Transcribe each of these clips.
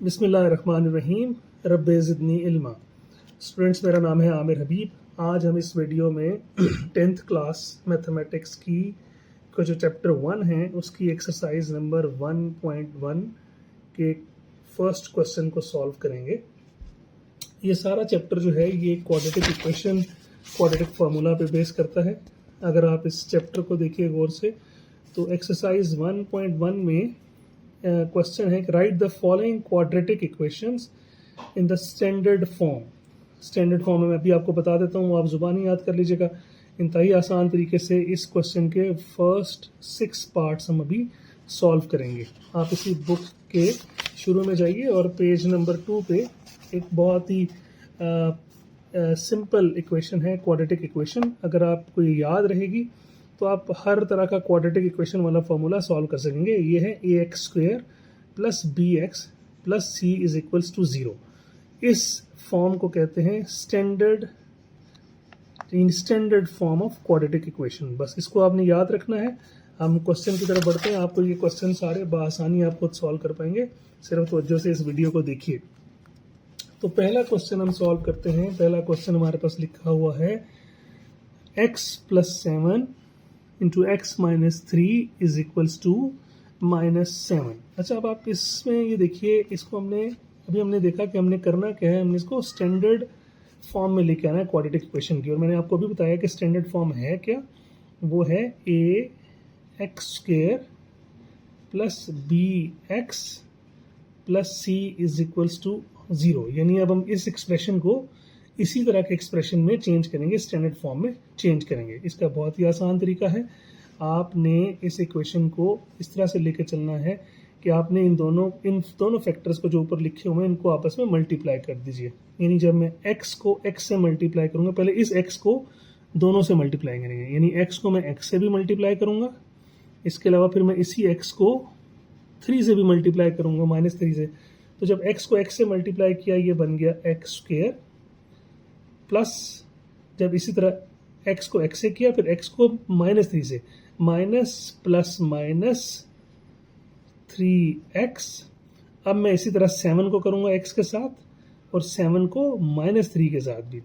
बिस्मिल्लाहिर्रहमानिर्रहीम। रब्बे ज़िदनी इल्मा। स्टूडेंट्स, मेरा नाम है आमिर हबीब। आज हम इस वीडियो में 10th क्लास मैथमेटिक्स की का जो चैप्टर 1 है उसकी एक्सरसाइज नंबर 1.1 के फर्स्ट क्वेश्चन को सॉल्व करेंगे। ये सारा चैप्टर जो है ये क्वाड्रेटिक इक्वेशन, क्वाड्रेटिक फार्मूला पे बेस करता है। अगर आप इस चैप्टर को देखिए गौर से तो एक्सरसाइज 1.1 में क्वेश्चन है कि right the following quadratic equations in the standard form. Standard form में मैं अभी आपको बता देता हूँ, आप जुबानी याद कर लीजिएगा। इंतहाई आसान तरीके से इस क्वेश्चन के फर्स्ट 6 पार्ट्स हम अभी सॉल्व करेंगे। आप इसी बुक के शुरू में जाइए और पेज नंबर 2 पे एक बहुत ही सिंपल इक्वेशन है, क्वाड्रेटिक इक्वेशन। अगर आपको ये याद रहेगी तो आप हर तरह का क्वाड्रेटिक इक्वेशन वाला फॉर्मूला सॉल्व कर सकेंगे। ये है ax² plus bx plus c is equals to 0। इस फॉर्म को कहते हैं standard form of quadratic equation. बस इसको आपने याद रखना है। हम क्वेश्चन की तरफ बढ़ते हैं। आपको ये क्वेश्चन सारे बआसानी आप खुद सॉल्व कर पाएंगे, सिर्फ तवज्जो से इस वीडियो को देखिए। तो पहला क्वेश्चन हम सॉल्व करते हैं। पहला क्वेश्चन हमारे पास लिखा हुआ है x plus 7 into x minus 3 is equals to -7। अच्छा, अब आप इसमें ये देखिए, इसको हमने देखा कि हमने करना क्या है। हमने इसको स्टैंडर्ड फॉर्म में लेके आना है क्वाड्रेटिक इक्वेशन की। और मैंने आपको अभी बताया कि स्टैंडर्ड फॉर्म है क्या, वो है ax² plus bx plus c is equals to 0। यानी अब हम इस एक्सप्रेशन को इसी तरह के एक्सप्रेशन में चेंज करेंगे, स्टैंडर्ड फॉर्म में चेंज करेंगे। इसका बहुत ही आसान तरीका है। आपने इस इक्वेशन को इस तरह से लेकर चलना है कि आपने इन दोनों फैक्टर्स को जो ऊपर लिखे हुए हैं इनको आपस में मल्टीप्लाई कर दीजिए। यानी जब मैं x को x से मल्टीप्लाई करूंगा, पहले इस x को दोनों से मल्टीप्लाई करेंगे। यानी x को मैं x से भी मल्टीप्लाई करूंगा, इसके अलावा फिर मैं इसी x को 3 से भी मल्टीप्लाई करूंगा, -3 से। तो जब x को x से मल्टीप्लाई किया, ये बन गया x² प्लस, जब इसी तरह x को x से किया, फिर x को -3 से, माइनस प्लस माइनस 3x। अब मैं इसी तरह 7 को करूंगा x के साथ और 7 को -3 के साथ भी।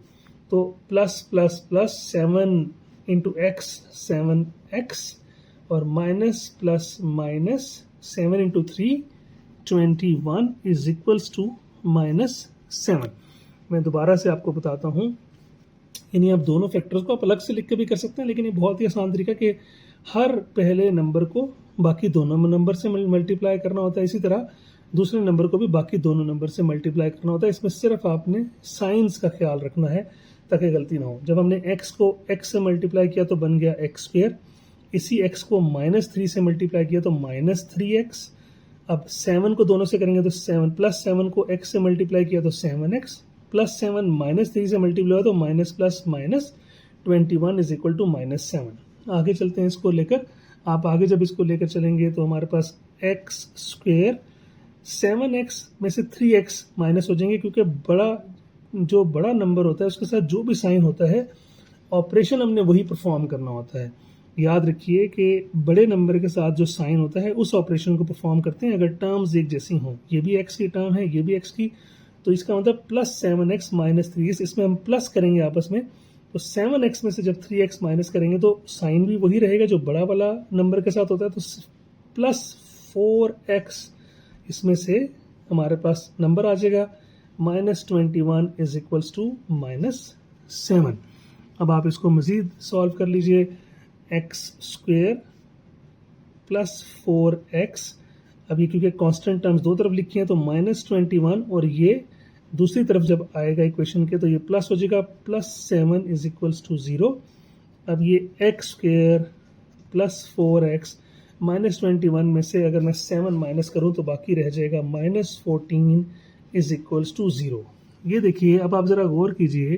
तो plus plus plus 7 into x 7x और minus plus minus 7 into 3 21 is equals to -7। मैं दोबारा से आपको बताता हूँ। यानी आप दोनों फैक्टर्स को आप अलग से लिख के भी कर सकते हैं, लेकिन ये बहुत ही आसान तरीका कि हर पहले नंबर को बाकी दोनों नंबर से मल्टीप्लाई करना होता है, इसी तरह दूसरे नंबर को भी बाकी दोनों नंबर से मल्टीप्लाई करना होता है। इसमें सिर्फ आपने साइंस का ख्याल रखना है ताकि गलती ना हो। जब हमने x को x से मल्टीप्लाई किया तो बन गया x²। इसी x को -3 से मल्टीप्लाई किया तो -3x। अब 7 को दोनों से करेंगे तो 7 प्लस 7 को x से मल्टीप्लाई किया तो 7x प्लस 7 -3 से मल्टीप्लाई तो minus plus minus 21 is equal to -7। आगे चलते हैं इसको लेकर। आप आगे जब इसको लेकर चलेंगे तो हमारे पास x², 7x में से 3x माइनस हो जाएंगे, क्योंकि जो बड़ा नंबर होता है उसके साथ जो भी साइन होता है ऑपरेशन हमने वही परफॉर्म करना होता है। याद रखिए कि बड़े नंबर के साथ जो साइन होता है उस ऑपरेशन को परफॉर्म करते हैं अगर टर्म्स एक जैसी हों। ये भी x की टर्म है, ये भी x की, तो इसका मतलब प्लस 7x माइनस 3x। इसमें हम प्लस करेंगे आपस में, तो 7x में से जब 3x माइनस करेंगे तो साइन भी वही रहेगा जो बड़ा वाला नंबर के साथ होता है। तो प्लस 4x इसमें से हमारे पास नंबर आ जाएगा -21 इज इक्वल्स टू -7। अब आप इसको मज़ीद सॉल्व कर लीजिए। x² प्लस 4x, अब ये क्योंकि कांस्टेंट टर्म्स दो तरफ लिखी हैं तो -21, और ये दूसरी तरफ जब आएगा इक्वेशन के तो ये प्लस हो जाएगा, +7 इज इक्वल्स टू 0। अब ये x² प्लस 4x -21 में से अगर मैं 7 माइनस करूं तो बाकी रह जाएगा -14 इज इक्वल्स टू 0। ये देखिए, अब आप ज़रा गौर कीजिए,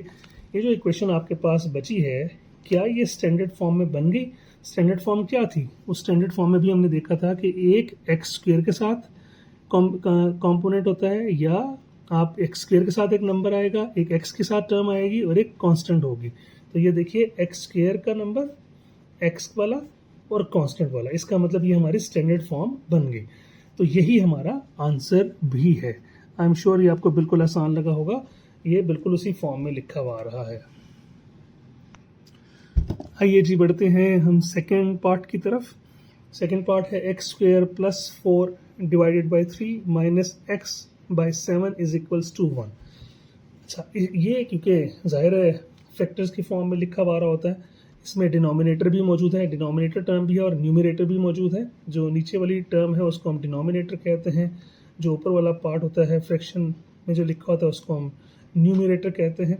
ये जो इक्वेशन आपके पास बची है, क्या ये स्टैंडर्ड फॉर्म में बन गई? स्टैंडर्ड फॉर्म क्या थी? उस स्टैंडर्ड फॉर्म में भी हमने देखा था कि एक x² के साथ कॉम्पोनेंट होता है, या आप x² के साथ एक नंबर आएगा, एक x के साथ टर्म आएगी और एक कांस्टेंट होगी। तो ये देखिए, x² का नंबर, x वाला और कांस्टेंट वाला, इसका मतलब ये हमारी स्टैंडर्ड फॉर्म बन गई। तो यही हमारा आंसर भी है। आई एम श्योर ये आपको बिल्कुल आसान लगा होगा, ये बिल्कुल उसी फॉर्म में लिखा हुआ आ रहा है। आइए जी बढ़ते हैं हम सेकेंड पार्ट की तरफ। सेकेंड पार्ट है x square plus 4 divided by 3 minus x by 7 is equals to 1। अच्छा, ये क्योंकि जाहिर है फैक्टर्स की फॉर्म में लिखा हुआ रहा होता है, इसमें डिनोमिनेटर भी मौजूद है, डिनोमिनेटर टर्म भी है और न्यूमरेटर भी मौजूद है। जो नीचे वाली टर्म है उसको हम डिनोमिनेटर कहते हैं, जो ऊपर वाला पार्ट होता है फ्रैक्शन में जो लिखा होता है उसको हम न्यूमरेटर कहते हैं।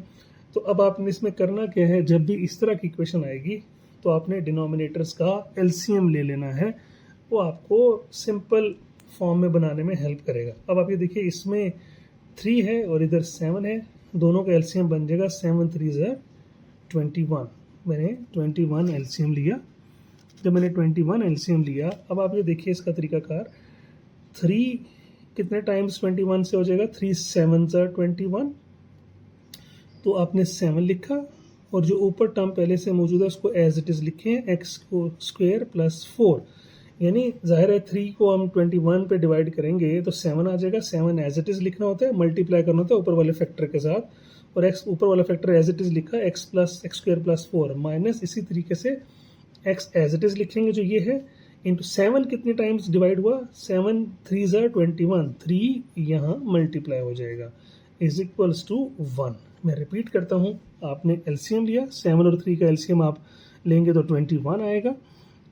तो अब आपने इसमें करना क्या है, जब भी इस तरह की इक्वेशन आएगी तो आपने डिनोमिनेटर्स का एलसीएम ले लेना है, वो आपको सिंपल फॉर्म में बनाने में हेल्प करेगा। अब आप ये देखिए, इसमें 3 है और इधर 7 है, दोनों का एलसीएम बन जाएगा 7 3 ज़ा 21। मैंने 21 एलसीएम लिया। जब मैंने 21 एलसीएम लिया, अब आप ये देखिए इसका तरीकाकार, 3 कितने टाइम्स 21 से हो जाएगा, 3 7 ज़ा 21। तो आपने 7 लिखा और जो ऊपर टर्म पहले से मौजूद है उसको एज इट इज़ लिखे हैं, एक्स को स्क्वेयर प्लस 4। यानी जाहिर है 3 को हम 21 पे डिवाइड करेंगे तो 7 आ जाएगा। 7 एज इट इज़ लिखना होता है, मल्टीप्लाई करना होता है ऊपर वाले फैक्टर के साथ, और एक्स ऊपर वाला फैक्टर एज इट इज़ लिखा, एक्स स्क्वेयर प्लस 4 माइनस इसी तरीके से एक्स एज इट इज़ लिखेंगे जो ये है, इंटू 7 कितने टाइम्स डिवाइड हुआ, 7 3 ज़ा 21, 3 यहाँ मल्टीप्लाई हो जाएगा इज इक्वल्स टू 1। मैं रिपीट करता हूँ, आपने एलसीएम लिया, 7 और 3 का एलसीएम आप लेंगे तो 21 आएगा,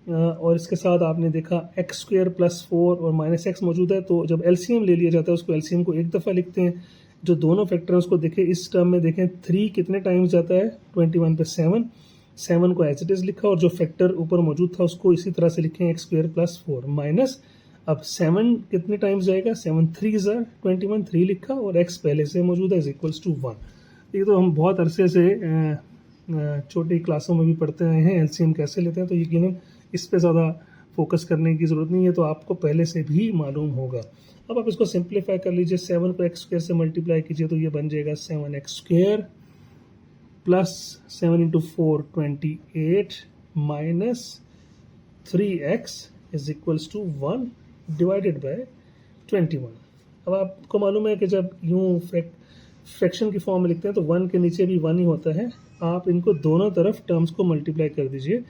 और इसके साथ आपने देखा एक्स स्क्वेयर प्लस 4 और माइनस एक्स मौजूद है, तो जब एलसीएम ले लिया जाता है उसको एलसीएम को एक दफ़ा लिखते हैं। जो दोनों फैक्टर हैं उसको देखें, इस टर्म में देखें 3 कितने टाइम्स जाता है 21 पे 7 को एज इट इज़ लिखा, और जो फैक्टर ऊपर मौजूद था उसको इसी तरह से लिखें, एक्स स्क्वेयर प्लस 4 माइनस, अब 7 कितने टाइम्स जाएगा, 7 3 ज़ा 21, 3 लिखा और एक्स पहले से मौजूद है इज इक्वल्स टू 1। ये तो हम बहुत अरसे से छोटी क्लासों में भी पढ़ते आए हैं एलसीएम कैसे लेते हैं, तो यकीनन इस पे ज़्यादा फोकस करने की ज़रूरत नहीं है, तो आपको पहले से भी मालूम होगा। अब आप इसको सिंप्लीफाई कर लीजिए, 7 को एक्स स्क्वेयर से मल्टीप्लाई कीजिए तो ये बन जाएगा 7 x square plus 7 into 4 28 minus 3x is equals to 1 divided by 21। अब आपको मालूम है कि जब यूँ फ्रैक्शन की फॉर्म में लिखते हैं तो 1 के नीचे भी 1 ही होता है। आप इनको दोनों तरफ टर्म्स को मल्टीप्लाई कर दीजिए,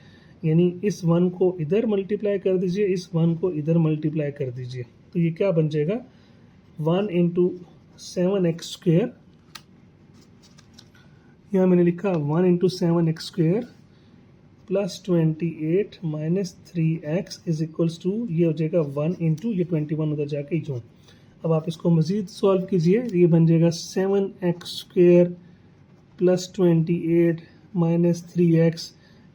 यानी इस 1 को इधर मल्टीप्लाई कर दीजिए, इस 1 को इधर मल्टीप्लाई कर दीजिए, तो ये क्या बन जाएगा, 1 इंटू 7 एक्स स्क्वेयर, यहाँ मैंने लिखा 1 into 7 x square plus 28 minus 3x is equals to, ये हो जाएगा 1 इंटू ये 21 उधर जाके यूँ। अब आप इसको मज़ीद सॉल्व कीजिए, ये बन जाएगा 7 x square plus 28 minus 3x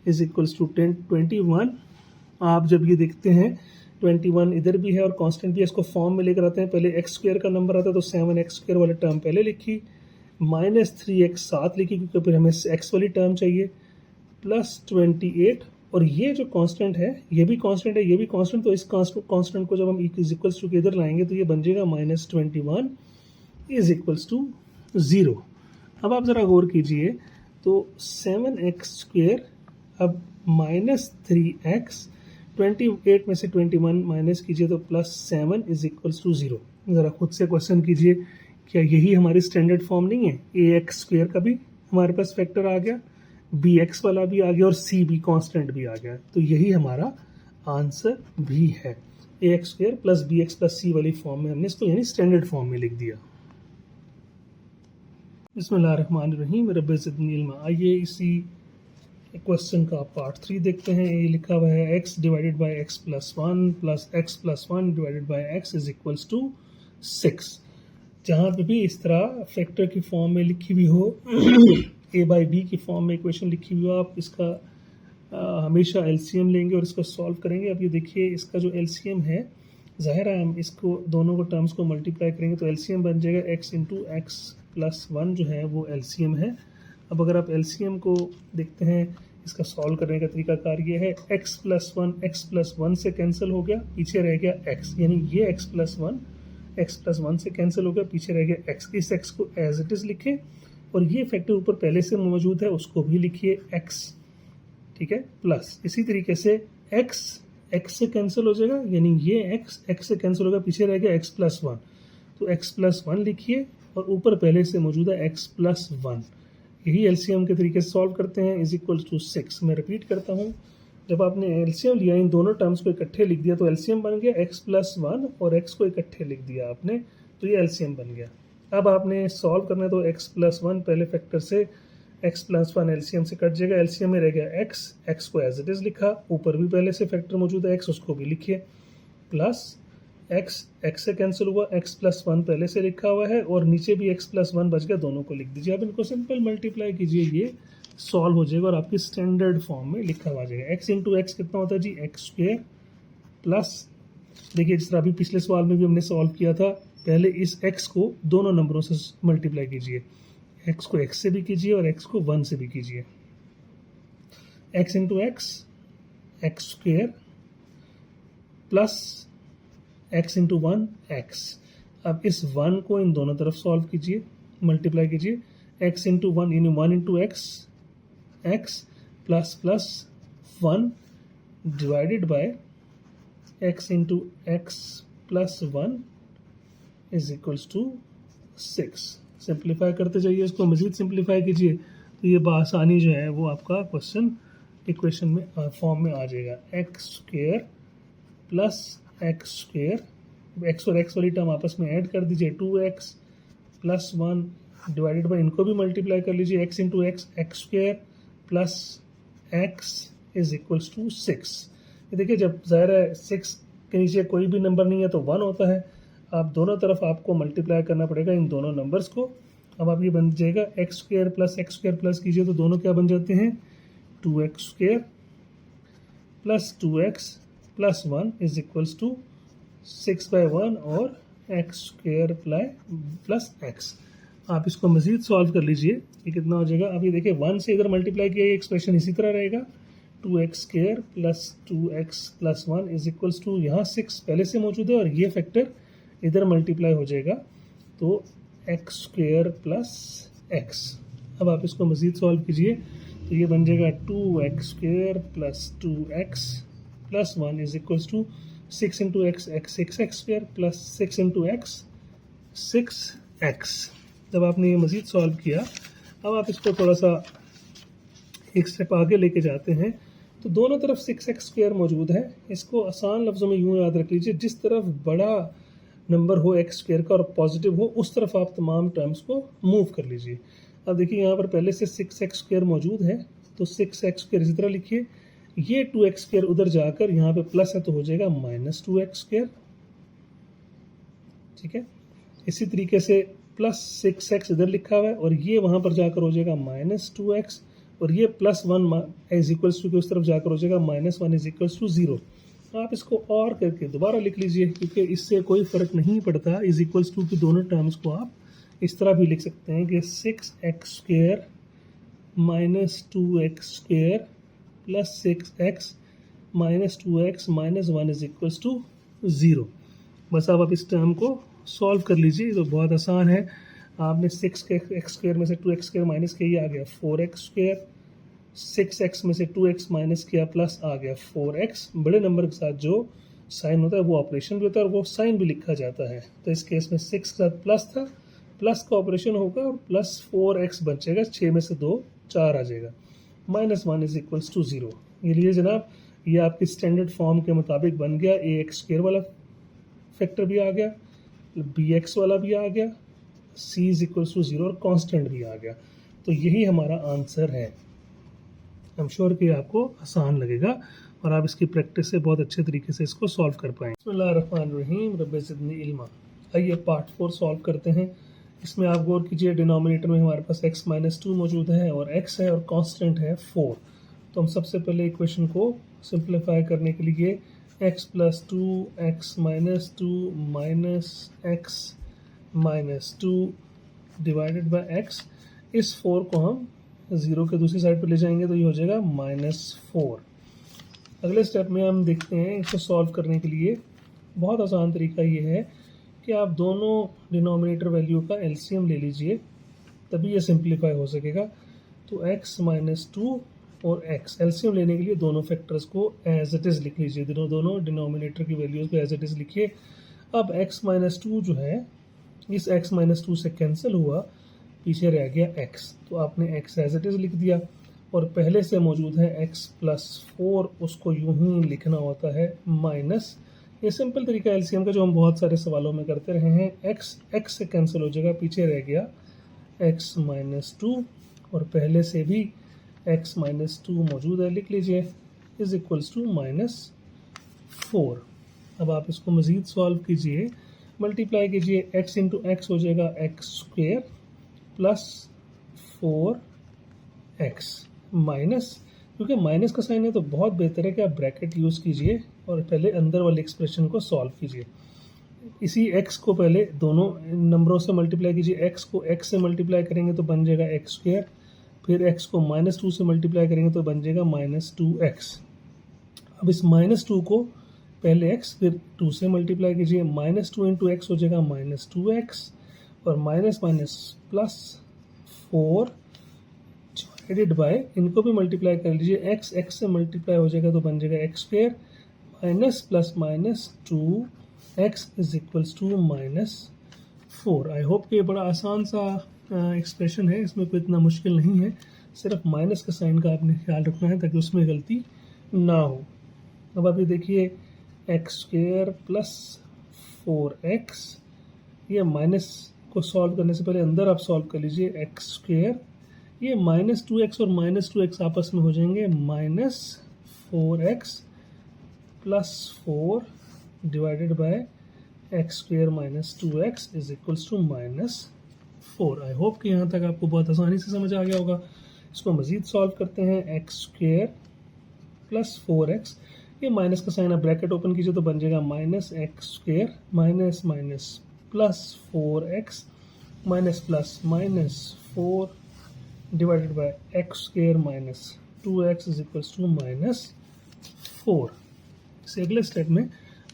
is equals to 21। आप जब ये देखते हैं 21 इधर भी है और कांस्टेंट भी है, इसको फॉर्म में लेकर आते हैं, पहले एक्स स्क्वेयर का नंबर आता है तो 7 एक्स स्क्वेयर वाली टर्म पहले लिखी, माइनस 3x साथ लिखी क्योंकि फिर हमें एक्स वाली टर्म चाहिए, प्लस 28, और ये जो कांस्टेंट है ये भी कांस्टेंट है, ये भी कांस्टेंट, तो इस कांस्टेंट को जब हम इज इक्वल्स टू के इधर लाएंगे तो ये बन जाएगा माइनस 21 इज इक्वल्स टू 0। अब आप ज़रा गौर कीजिए, तो 7 एक्स स्क्वेयर, अब माइनस 3x, 28 में से 21 माइनस कीजिए तो प्लस 7 इज इक्वल्स टू 0। ज़रा खुद से क्वेश्चन कीजिए, क्या यही हमारी स्टैंडर्ड फॉर्म नहीं है, ए एक्स स्क्वेयर का भी हमारे पास फैक्टर आ गया, बी एक्स वाला भी आ गया और सी बी कॉन्स्टेंट भी आ गया, तो यही हमारा आंसर भी है, A X square plus B X plus C वाली फॉर्म में हमने इसको यानी स्टैंडर्ड फॉर्म में लिख दिया। बिस्मिल्लाहिर्रहमानिर्रहीम, रब्बि ज़िदनी इल्मा। आइए इसी क्वेश्चन का पार्ट 3 देखते हैं। ये लिखा हुआ है x divided by x plus 1 plus x plus 1 divided by x is equals to 6। जहाँ पे भी इस तरह फैक्टर की फॉर्म में लिखी हुई हो, a बाई बी की फॉर्म में इक्वेशन लिखी हुई हो, आप इसका हमेशा एलसीएम लेंगे और इसको सॉल्व करेंगे। अब ये देखिए, इसका जो एलसीएम है, ज़ाहिर है हम इसको दोनों को टर्म्स को मल्टीप्लाई करेंगे तो एलसीएम बन जाएगा x इंटू एक्स प्लस 1 जो है वो एलसीएम है। अब अगर आप एलसीएम को देखते हैं, इसका सॉल्व करने का तरीकाकार ये है, x प्लस 1 से कैंसिल हो गया, पीछे रह गया x, यानी ये x प्लस 1 से कैंसिल हो गया, पीछे रह गया x। इस x को एज इट इज़ लिखें और ये फैक्टर ऊपर पहले से मौजूद है उसको भी लिखिए x, ठीक है, प्लस इसी तरीके से x से कैंसिल हो जाएगा, यानी ये x से कैंसिल होगा, पीछे रह गया x प्लस 1, तो x+1 लिखिए और ऊपर पहले से मौजूद है x+1। यही एलसीएम के तरीके से सॉल्व करते हैं। Is equal to 6। मैं रिपीट करता हूँ, जब आपने एलसीएम लिया, इन दोनों टर्म्स को इकट्ठे लिख दिया तो एलसीएम बन गया x+1, और x को इकट्ठे लिख दिया आपने तो ये एलसीएम बन गया। अब आपने सॉल्व करना है तो x+1 पहले फैक्टर से, x+1 एलसीएम से कट जाएगा, एलसीएम में रह गया x को एज इट इज़ लिखा, ऊपर भी पहले से फैक्टर मौजूद है x, उसको भी लिखिए, प्लस x से कैंसिल हुआ, x+1 पहले से लिखा हुआ है और नीचे भी x+1 बच गया, दोनों को लिख दीजिए। अब इनको सिंपल मल्टीप्लाई कीजिए, ये सॉल्व हो जाएगा और आपकी स्टैंडर्ड फॉर्म में लिखा हुआ जाएगा। x इंटू एक्स कितना होता है जी, x² प्लस, देखिए जिस तरह अभी पिछले सवाल में भी हमने सॉल्व किया था, पहले इस x को दोनों नंबरों से मल्टीप्लाई कीजिए, x को x से भी कीजिए और x को 1 से भी कीजिए। x into x x² plus x into 1 x। अब इस 1 को इन दोनों तरफ सॉल्व कीजिए, मल्टीप्लाई कीजिए, x इंटू 1 इन 1 into x x plus plus 1 divided by x into x plus 1 is equals to 6। Simplify करते जाइए, इसको मज़ीद सिंप्लीफाई कीजिए तो ये बआसानी जो है वो आपका क्वेश्चन इक्वेशन में फॉर्म में आ जाएगा। x² प्लस x², x और x वाली टर्म आपस में ऐड कर दीजिए, 2x प्लस 1 डिवाइडेड बाई, इनको भी मल्टीप्लाई कर लीजिए, x into x x² plus x is equals to 6। ये देखिए, जब ज़ाहिर है 6 के नीचे कोई भी नंबर नहीं है तो 1 होता है। आप दोनों तरफ आपको मल्टीप्लाई करना पड़ेगा इन दोनों नंबर्स को। अब आप ये बन जाएगा x² प्लस कीजिए तो दोनों क्या बन जाते हैं, 2x² plus 2x plus 1 is equals to 6/1 और x² प्लस x। आप इसको मज़ीद सॉल्व कर लीजिए, ये कितना हो जाएगा। अब ये देखिए 1 से इधर मल्टीप्लाई किया, ये एक्सप्रेशन इसी तरह रहेगा, 2x² plus 2x plus 1 is equals to, यहाँ 6 पहले से मौजूद है और ये फैक्टर इधर मल्टीप्लाई हो जाएगा तो x² प्लस x। अब आप इसको मज़ीद सॉल्व कीजिए तो ये बन जाएगा 2x² plus 2x plus 1 is equals to 6 into x 6x² plus 6 into x 6x। जब आपने ये मज़ीद सॉल्व किया, अब आप इसको थोड़ा सा एक स्टेप आगे लेके जाते हैं तो दोनों तरफ 6x² मौजूद है। इसको आसान लफ्ज़ों में यूँ याद रख लीजिए, जिस तरफ बड़ा नंबर हो x² का और पॉजिटिव हो उस तरफ आप तमाम टर्म्स को मूव कर लीजिए। अब देखिए यहाँ पर पहले से 6x² मौजूद है तो 6x² इसी तरह लिखिए, ये 2x² उधर जाकर यहाँ पे प्लस है तो हो जाएगा -2x², ठीक है। इसी तरीके से प्लस 6x इधर लिखा हुआ है और ये वहाँ पर जाकर हो जाएगा -2x, और ये +1 इज इक्वल्स टू के उस तरफ जाकर हो जाएगा -1 इज इक्वल्स टू 0। आप इसको और करके दोबारा लिख लीजिए, क्योंकि इससे कोई फ़र्क नहीं पड़ता। इज इक्वल्स टू की दोनों टर्म्स को आप इस तरह भी लिख सकते हैं कि 6x² minus 2x² plus 6x minus 2x minus 1 is equals to 0। बस आप इस टर्म को सॉल्व कर लीजिए, तो बहुत आसान है। आपने 6x² में से 2x² माइनस किया, ये आ गया 4x², 6x में से 2x माइनस किया प्लस आ गया 4x। बड़े नंबर के साथ जो साइन होता है वो ऑपरेशन भी होता है और वो साइन भी लिखा जाता है। तो इस केस में 6 के साथ प्लस था, प्लस का ऑपरेशन होगा और प्लस 4x बचेगा, 6 में से 2 4 आ जाएगा, -1 इज इक्वल्स टू 0। ये लिए जनाब, ये आपकी स्टैंडर्ड फॉर्म के मुताबिक बन गया। ax² वाला फैक्टर भी आ गया, bx वाला भी आ गया, c इज इक्वल्स टू 0 और कांस्टेंट भी आ गया। तो यही हमारा आंसर है। आई एम श्योर कि आपको आसान लगेगा और आप इसकी प्रैक्टिस से बहुत अच्छे तरीके से इसको सॉल्व कर पाएंगे। बिस्मिल्लाहिर्रहमानिर्रहीम, रब्बि ज़िदनी इल्मा। आइए पार्ट 4 सॉल्व करते हैं। इसमें आप गौर कीजिए, डिनोमिनेटर में हमारे पास x-2 मौजूद है और x है और कांस्टेंट है 4। तो हम सबसे पहले इक्वेशन को सिंप्लीफाई करने के लिए x plus 2 x minus 2 minus x minus 2 divided by x, इस 4 को हम 0 के दूसरी साइड पर ले जाएंगे तो ये हो जाएगा -4। अगले स्टेप में हम देखते हैं इसको सॉल्व करने के लिए बहुत आसान तरीका ये है कि आप दोनों डिनोमिनेटर वैल्यू का एलसीएम ले लीजिए, तभी ये सिंप्लीफाई हो सकेगा। तो x माइनस 2 और x, एलसीएम लेने के लिए दोनों फैक्टर्स को एज इट इज़ लिख लीजिए, दोनों डिनोमिनेटर की वैल्यूज़ को एज इट इज़ लिखिए। अब x माइनस 2 जो है इस x माइनस 2 से कैंसिल हुआ, पीछे रह गया x, तो आपने x एज इट इज़ लिख दिया, और पहले से मौजूद है x प्लस 4, उसको यूं ही लिखना होता है माइनस, ये सिंपल तरीका एलसीएम का जो हम बहुत सारे सवालों में करते रहे हैं। x से कैंसिल हो जाएगा, पीछे रह गया x माइनस 2, और पहले से भी x माइनस 2 मौजूद है, लिख लीजिए, इज इक्वल्स टू माइनस 4। अब आप इसको मज़ीद सॉल्व कीजिए, मल्टीप्लाई कीजिए, x इंटू एक्स हो जाएगा x square plus 4x minus, क्योंकि माइनस का साइन है तो बहुत बेहतर है कि आप ब्रैकेट यूज़ कीजिए और पहले अंदर वाले एक्सप्रेशन को सॉल्व कीजिए। इसी x को पहले दोनों नंबरों से मल्टीप्लाई कीजिए, x को x से मल्टीप्लाई करेंगे तो बन जाएगा एक्स स्क्वेयर, फिर x को माइनस 2 से मल्टीप्लाई करेंगे तो बन जाएगा माइनस 2x। अब इस माइनस 2 को पहले x फिर 2 से मल्टीप्लाई कीजिए, माइनस 2 इंटू एक्स हो जाएगा माइनस 2x, और minus minus plus 4 divided bye, इनको भी मल्टीप्लाई कर लीजिए, x से मल्टीप्लाई हो जाएगा तो बन जाएगा x square minus plus minus 2x is equals to minus 4। I hope कि ये बड़ा आसान सा एक्सप्रेशन है, इसमें कोई इतना मुश्किल नहीं है, सिर्फ माइनस का साइन का आपने ख्याल रखना है ताकि उसमें गलती ना हो। अब आप ये देखिए, एक्स स्क्वेयर प्लस 4x, ये माइनस को सॉल्व करने से पहले अंदर आप सॉल्व कर लीजिए, एक्स स्क्वेयर, ये माइनस 2x और माइनस 2x आपस में हो जाएंगे minus 4x plus 4 divided by x square minus 2x is equals to minus 4। I hope कि यहाँ तक आपको बहुत आसानी से समझ आ गया होगा। इसको मज़ीद सॉल्व करते हैं, एक्स स्क्वेयर प्लस 4x, ये माइनस का साइन आप ब्रैकेट ओपन कीजिए तो बन जाएगा minus x square minus minus plus 4x minus plus minus 4 divided by x square minus 2x is equals to minus 4। इसे अगले स्टेप में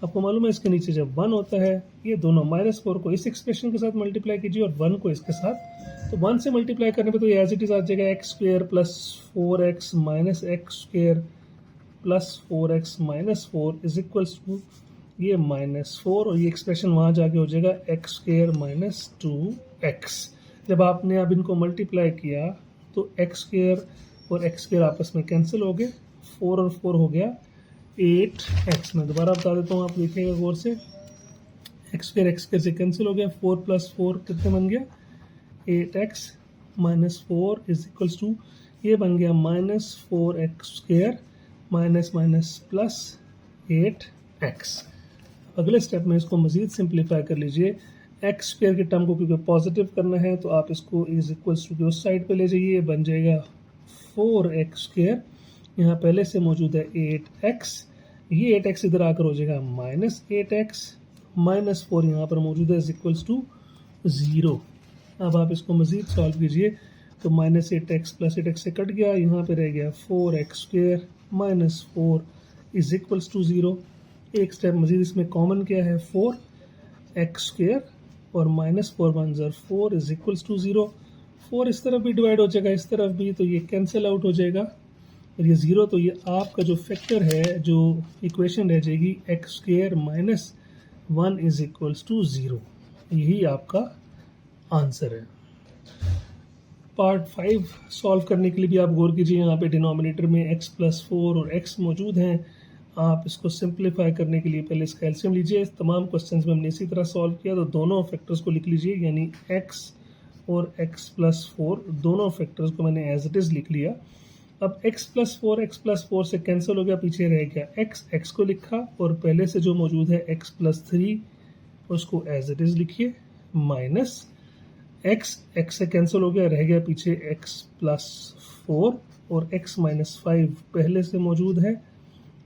आपको मालूम है, इसके नीचे जब 1 होता है, ये दोनों माइनस 4 को इस एक्सप्रेशन के साथ मल्टीप्लाई कीजिए और 1 को इसके साथ, तो 1 से मल्टीप्लाई करने पे तो ये एज इट इज आ जाएगा x square plus 4x minus x square plus 4x minus 4 is equals to ये माइनस 4, और ये एक्सप्रेशन वहाँ जाके हो जाएगा एक्स स्क्वेयर माइनस 2x। जब आपने अब इनको मल्टीप्लाई किया तो एक्स स्क्वेयर और एक्स स्क्वेयर आपस में कैंसिल हो गए, 4 और 4 हो गया 8x। मैं दोबारा बता देता हूँ, आप देखिएगा गौर से, एक्स स्क्वेयर से कैंसिल हो गया, 4 प्लस 4 कितने बन गया 8x minus 4 is equals to ये बन गया minus 4x square minus minus plus 8x। अगले स्टेप में इसको मज़ीद सिंप्लीफाई कर लीजिए, एक्स स्क्वेयर के टर्म को क्योंकि पॉजिटिव करना है तो आप इसको इज इक्वल्स टू की उस साइड पे ले जाइए, बन जाएगा 4x स्क्वेयर, यहाँ पहले से मौजूद है 8x, ये 8x इधर आकर हो जाएगा माइनस 8x माइनस 4 यहाँ पर मौजूद है इज इक्वल्स टू 0। अब आप इसको मज़ीद सॉल्व कीजिए तो माइनस 8x प्लस 8x से कट गया, यहाँ पे रह गया 4x square minus 4 is equals to 0। एक स्टेप मज़ीद इसमें कॉमन क्या है, 4x स्क्वेयर और माइनस 4 वन ज़र 4 इज इक्वल्स टू 0। 4 इस तरफ भी डिवाइड हो जाएगा, इस तरफ भी, तो ये कैंसिल आउट हो जाएगा, और ये 0, तो ये आपका जो फैक्टर है, जो इक्वेशन रह जाएगी x square minus 1 is equals to 0। यही आपका आंसर है। पार्ट 5 सॉल्व करने के लिए भी आप गौर कीजिए, यहाँ पे डिनोमिनेटर में x प्लस 4 और x मौजूद हैं। आप इसको सिंप्लीफाई करने के लिए पहले इसका एलसीएम लीजिए। तमाम क्वेश्चंस में हमने इसी तरह सॉल्व किया, तो दोनों फैक्टर्स को लिख लीजिए, यानी x और x प्लस 4 दोनों फैक्टर्स को मैंने एज इट इज़ लिख लिया। अब x प्लस 4 से कैंसिल हो गया, पीछे रह गया x को लिखा, और पहले से जो मौजूद है x प्लस 3 उसको एज इट इज़ लिखिए, माइनस x से कैंसिल हो गया, रह गया पीछे x प्लस 4 और x माइनस 5 पहले से मौजूद है,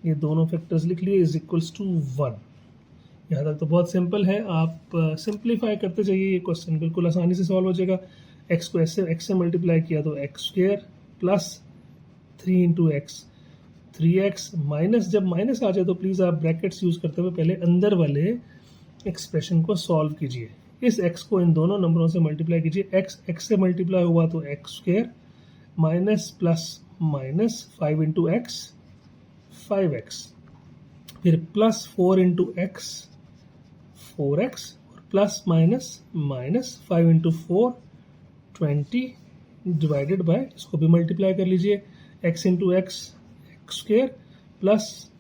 ये दोनों फैक्टर्स लिख लिए इज इक्वल्स टू 1। यहाँ तक तो बहुत सिंपल है, आप सिंप्लीफाई करते जाइए, ये क्वेश्चन बिल्कुल आसानी से सॉल्व हो जाएगा। x को x से मल्टीप्लाई किया तो x square plus 3 into x 3x, minus जब माइनस आ जाए तो प्लीज़ आप ब्रैकेट्स यूज़ करते हुए पहले अंदर वाले एक्सप्रेशन को सॉल्व कीजिए। इस x को इन दोनों नंबरों से मल्टीप्लाई कीजिए, x से मल्टीप्लाई हुआ तो x square minus plus minus 5 into x 5x, फिर प्लस 4 इंटू एक्स 4x, और plus minus minus 5 into 4 20 divided by, इसको भी मल्टीप्लाई कर लीजिए, x into x x square plus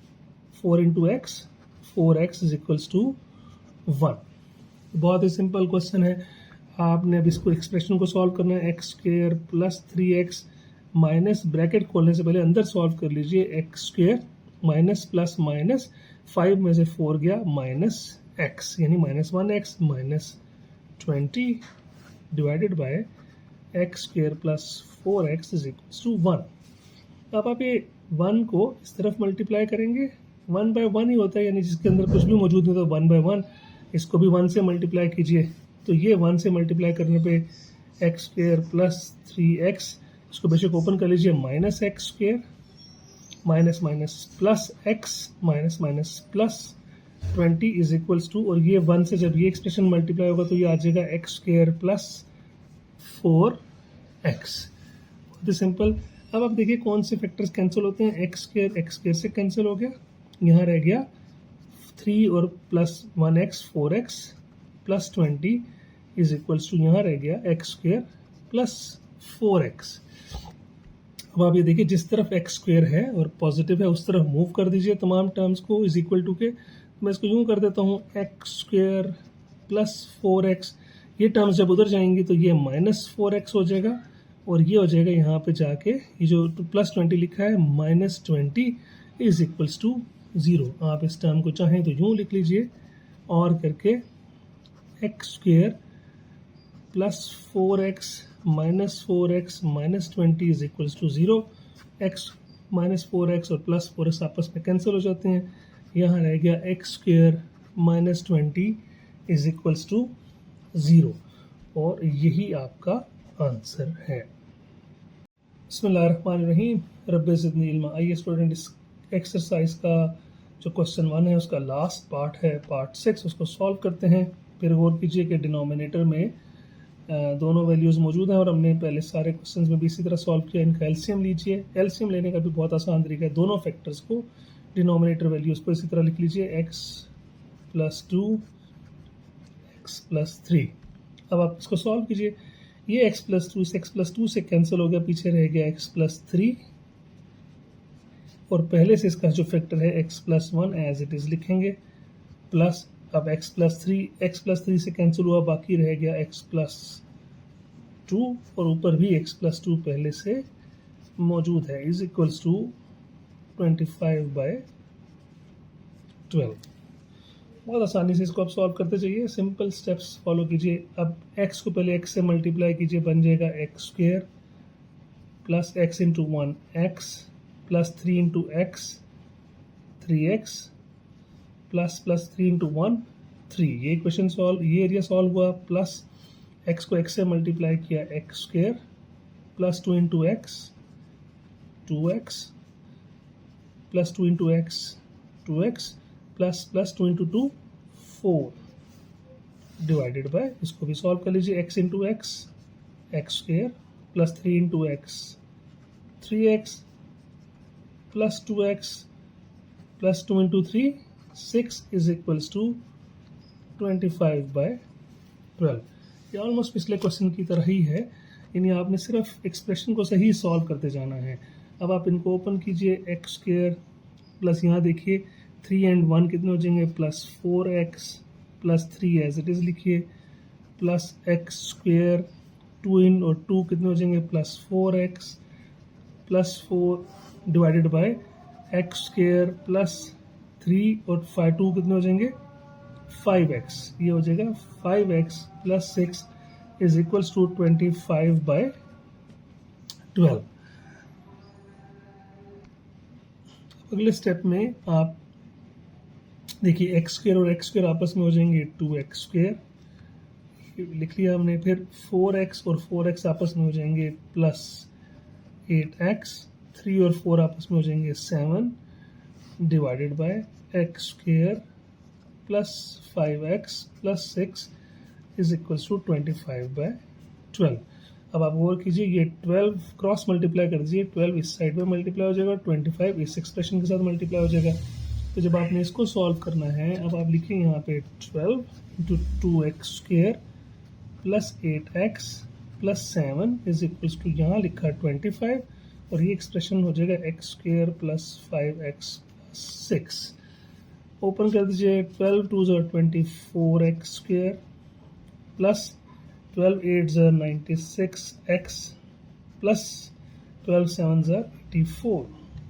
4 into x 4x is equals to 1। बहुत ही simple question है। आपने अब इसको एक्सप्रेशन को सॉल्व करना है, x square plus 3x minus, bracket खोलने से पहले अंदर सॉल्व कर लीजिए, x square minus plus minus 5 में से 4 गया माइनस x, यानी minus 1x minus 20 divided by x square plus 4x is equals to 1। अब आप ये 1 को इस तरफ मल्टीप्लाई करेंगे, 1 बाय 1 ही होता है, यानी जिसके अंदर कुछ भी मौजूद नहीं तो 1 बाय 1, इसको भी 1 से मल्टीप्लाई कीजिए, तो ये 1 से मल्टीप्लाई करने पे एक्स स्क्वेयर प्लस 3x, इसको बेशक ओपन कर लीजिए, minus x square minus minus plus x minus minus plus 20 is equals to, और ये 1 से जब ये एक्सप्रेशन मल्टीप्लाई होगा तो ये आ जाएगा एक्स स्क्वेयर प्लस 4x। बहुत ही सिंपल। अब आप देखिए कौन से फैक्टर्स कैंसिल होते हैं, एक्स स्क्वेयर से कैंसिल हो गया, यहाँ रह गया 3 और plus 1x 4x plus 20 is equals to, यहाँ रह गया एक्स स्क्वेयर प्लस 4x। अब आप ये देखिए जिस तरफ एक्स स्क्वेयर है और पॉजिटिव है उस तरफ मूव कर दीजिए तमाम टर्म्स को इज इक्वल टू के। मैं इसको यूँ कर देता हूँ, एक्स स्क्वेयर प्लस 4x, ये टर्म्स जब उधर जाएंगी तो ये माइनस 4x हो जाएगा, और ये हो जाएगा यहाँ पे जाके, ये जो प्लस 20 लिखा है माइनस 20 इज इक्वल्स टू 0। आप इस टर्म को चाहें तो यूँ लिख लीजिए, और करके x square plus 4x minus 4x minus 20 is equals to 0। X minus 4x और प्लस 4x आपस में कैंसिल हो जाते हैं, यहाँ रह गया x square minus 20 is equals to 0, और यही आपका आंसर है। बिस्मिल्लाहिर्रहमानिर्रहीम, रब्बे ज़िदनी इल्मा। आइए स्टूडेंट, इस एक्सरसाइज का जो क्वेश्चन 1 है उसका लास्ट पार्ट है, पार्ट 6, उसको सॉल्व करते हैं। फिर गौर कीजिए कि डिनोमिनेटर में दोनों वैल्यूज़ मौजूद हैं, और हमने पहले सारे क्वेश्चंस में भी इसी तरह सॉल्व किया। इनका एलसीएम लीजिए, एलसीएम लेने का भी बहुत आसान तरीका है, दोनों फैक्टर्स को डिनोमिनेटर वैल्यूज़ को इसी तरह लिख लीजिए, x प्लस 2 x प्लस 3। अब आप इसको सॉल्व कीजिए, ये x प्लस 2 इस x प्लस 2 से कैंसिल हो गया, पीछे रह गया x प्लस 3, और पहले से इसका जो फैक्टर है x plus 1 as it is लिखेंगे, प्लस अब x प्लस 3 से कैंसिल हुआ, बाकी रह गया x प्लस 2, और ऊपर भी x प्लस 2 पहले से मौजूद है, इज इक्वल्स टू 25/12। बहुत आसानी से इसको आप सॉल्व करते जाइए, सिंपल स्टेप्स फॉलो कीजिए। अब x को पहले x से मल्टीप्लाई कीजिए, बन जाएगा x square plus x into 1 x plus 3 into x 3x plus 3 into 1 3। ये इक्वेशन सॉल्व, ये एरिया सॉल्व हुआ, प्लस x को x से मल्टीप्लाई किया, x square plus 2 into x 2x plus 2 into x 2x plus 2 into 2 4 divided by, इसको भी solve कर लीजिए, x into x x square plus 3 into x 3x plus 2x plus 2 into 3 6 is equals to 25/12। ये almost पिछले question की तरह ही है, यानी आपने सिर्फ एक्सप्रेशन को सही सॉल्व करते जाना है। अब आप इनको ओपन कीजिए, एक्स स्क्वेयर प्लस यहाँ देखिए 3 एंड 1 कितने हो जाएंगे, plus 4x plus 3 as it is लिखिए, प्लस एक्स स्क्वेयर 2 इन और 2 कितने हो जाएंगे, plus 4x plus 4 divided by x square plus 3 और 5 2 कितने हो जाएंगे 5x, ये हो जाएगा 5x plus 6 is equals to 25/12। अगले स्टेप में आप देखिए एक्स स्क्वेयर और एक्स स्क्वेयर आपस में हो जाएंगे 2x स्क्वेयर, लिख लिया हमने। फिर 4x और 4x आपस में हो जाएंगे प्लस 8x, 3 और 4 आपस में हो जाएंगे 7 divided by x square plus 5x plus 6 is equals to 25/12। अब आप गौर कीजिए, ये 12 क्रॉस मल्टीप्लाई कर दीजिए, 12 इस साइड में मल्टीप्लाई हो जाएगा, 25 इस एक्सप्रेशन के साथ मल्टीप्लाई हो जाएगा। तो जब आपने इसको सॉल्व करना है, अब आप लिखिए यहाँ पे 12 into 2x square plus 8x plus 7 is equals to यहाँ लिखा 25 और ये एक्सप्रेशन हो जाएगा x square plus 5x plus 6। Open कर दीजिए 12 2 24x square plus 12 8 96x plus 12 7 84।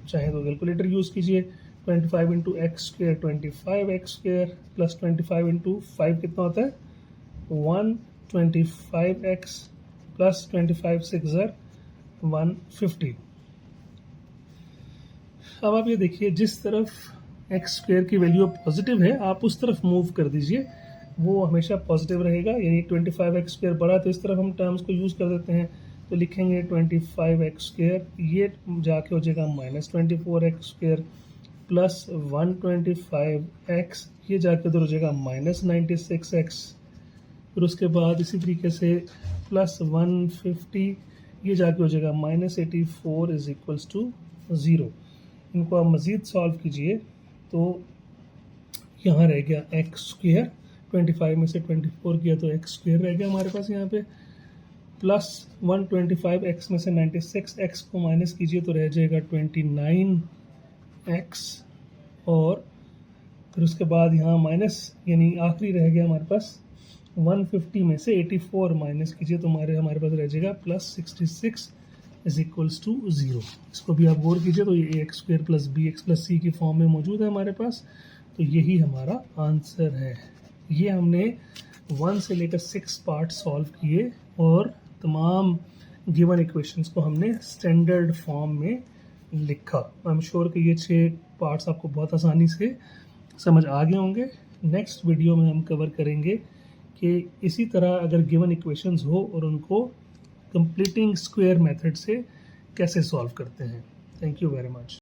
चाहे तो कैलकुलेटर यूज़ कीजिए। 25 into x square 25x square plus 25 into 5 कितना होता है 125x प्लस 25 6 150। अब आप ये देखिए जिस तरफ एक्स स्क्वेयर की वैल्यू पॉजिटिव है आप उस तरफ मूव कर दीजिए, वो हमेशा पॉजिटिव रहेगा। यानी 25x स्क्वेयर बड़ा तो इस तरफ हम टर्म्स को यूज़ कर देते हैं, तो लिखेंगे 25x स्क्वेयर, ये जाके हो जाएगा -24x स्क्वेयर प्लस 125x, ये जाके उधर हो जाएगा -96x। फिर उसके बाद इसी तरीके से प्लस 150, ये जाके हो जाएगा -84 इज इक्वल्स टू 0। इनको आप मज़ीद सॉल्व कीजिए तो यहाँ रह गया एक्स स्क्वेयर, 25 में से 24 किया तो एक्स स्क्वेयर रह गया हमारे पास यहाँ पे, प्लस 125x में से 96x को माइनस कीजिए तो रह जाएगा 29x, और फिर उसके बाद यहाँ माइनस यानी आखिरी रह गया हमारे पास 150 में से 84 माइनस कीजिए तो हमारे पास रह जाएगा प्लस 66 इज इक्वल्स टू 0। इसको भी आप गौर कीजिए तो ये X square plus B X plus C की फॉर्म में मौजूद है हमारे पास, तो यही हमारा आंसर है। ये हमने 1 से लेकर 6 पार्ट सॉल्व किए और तमाम गिवन इक्वेशंस को हमने स्टैंडर्ड फॉर्म में लिखा। आई एम श्योर कि ये 6 पार्ट्स आपको बहुत आसानी से समझ आ गए होंगे। नेक्स्ट वीडियो में हम कवर करेंगे कि इसी तरह अगर गिवन इक्वेशंस हो और उनको कंप्लीटिंग स्क्वायर मेथड से कैसे सॉल्व करते हैं। Thank you very much.